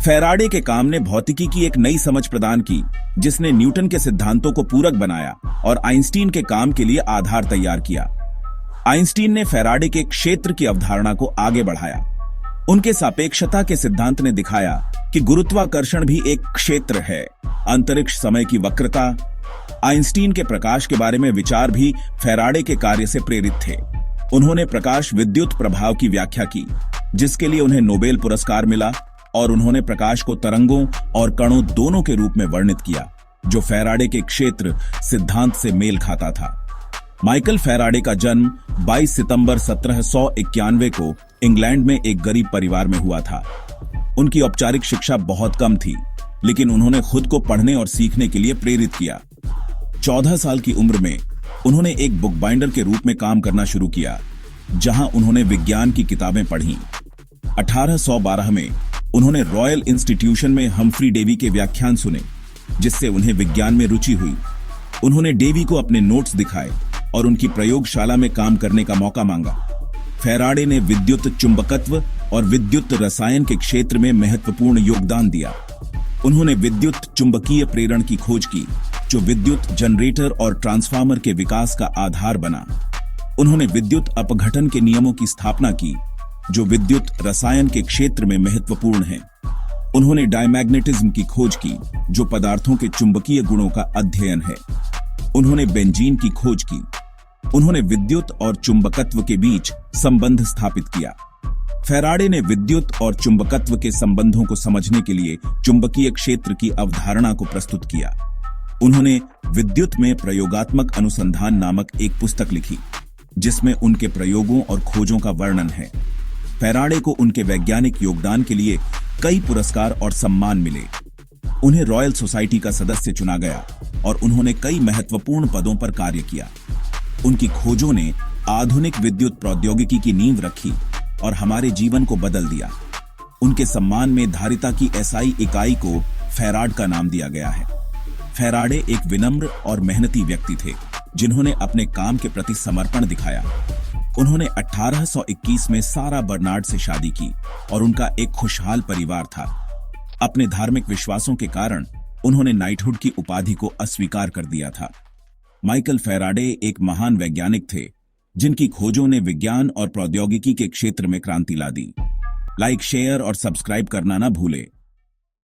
Faraday के काम ने भौतिकी की एक नई समझ प्रदान की, जिसने न्यूटन के सिद्धांतों को पूरक बनाया और आइंस्टीन के काम के लिए आधार तैयार किया। आइंस्टीन ने फैराडे के क्षेत्र की अवधारणा को आगे बढ़ाया। उनके सापेक्षता के सिद्धांत ने दिखाया कि गुरुत्वाकर्षण भी एक क्षेत्र है। अंतरिक्ष समय की वक्रता। आइंस्टीन के प्रकाश के बारे में विचार भी फैराडे के कार्य से प्रेरित थे। उन्होंने प्रकाश विद्युत प्रभाव की व्याख्या की, जिसके लिए उन्हें नोबेल पुरस्कार मिला, और उन्होंने प्रकाश को तरंगों और कणों दोनों के रूप में वर्णित किया, जो फैराडे के क्षेत्र सिद्धांत से मेल खाता था। माइकल फैराडे का जन्म 22 सितंबर 1791 को इंग्लैंड में एक गरीब परिवार में हुआ था। उनकी औपचारिक शिक्षा बहुत कम थी, लेकिन उन्होंने खुद को पढ़ने और सीखने के लिए प्रेरित किया। 14 साल की उम्र में उन्होंने एक बुक बाइंडर के रूप में काम करना शुरू किया, जहां उन्होंने विज्ञान की किताबें पढ़ीं। 1812 में उन्होंने रॉयल इंस्टीट्यूशन में हम्फ्री डेवी के व्याख्यान सुने, जिससे उन्हें विज्ञान में रुचि हुई। उन्होंने डेवी को अपने नोट्स दिखाए और उनकी प्रयोगशाला में काम करने का मौका मांगा। फैराडे ने विद्युत चुंबकत्व और विद्युत रसायन के क्षेत्र में महत्वपूर्ण योगदान दिया। उन्होंने विद्युत चुंबकीय प्रेरण की खोज की, जो विद्युत जनरेटर और ट्रांसफार्मर के विकास का आधार बना। उन्होंने विद्युत अपघटन के नियमों की स्थापना की, जो विद्युत रसायन के क्षेत्र में महत्वपूर्ण है। उन्होंने डायमैग्नेटिज्म की खोज की, जो पदार्थों के चुंबकीय गुणों का अध्ययन है। उन्होंने बेंजीन की खोज की। उन्होंने विद्युत और चुंबकत्व के बीच संबंध स्थापित किया। फैराडे ने विद्युत और चुंबकत्व के संबंधों को समझने के लिए चुंबकीय क्षेत्र की अवधारणा को प्रस्तुत किया। उन्होंने विद्युत में प्रयोगात्मक अनुसंधान नामक एक पुस्तक लिखी, जिसमें उनके प्रयोगों और खोजों का वर्णन है। फैराडे को उनके वैज्ञानिक योगदान के लिए कई पुरस्कार और सम्मान मिले। उन्हें रॉयल सोसाइटी का सदस्य चुना गया और उन्होंने कई महत्वपूर्ण पदों पर कार्य किया। उनकी खोजों ने आधुनिक विद्युत प्रौद्योगिकी की नींव रखी और हमारे जीवन को बदल दिया। उनके सम्मान में धारिता की एसआई इकाई को फैराड का नाम दिया गया है। फैराडे एक विनम्र और मेहनती व्यक्ति थे, जिन्होंने अपने काम के प्रति समर्पण दिखाया। उन्होंने 1821 में सारा बर्नार्ड से शादी की और उनका एक खुशहाल परिवार था। अपने धार्मिक विश्वासों के कारण उन्होंने नाइटहुड की उपाधि को अस्वीकार कर दिया था। माइकल फैराडे एक महान वैज्ञानिक थे, जिनकी खोजों ने विज्ञान और प्रौद्योगिकी के क्षेत्र में क्रांति ला दी। लाइक, शेयर और सब्सक्राइब करना ना भूलें।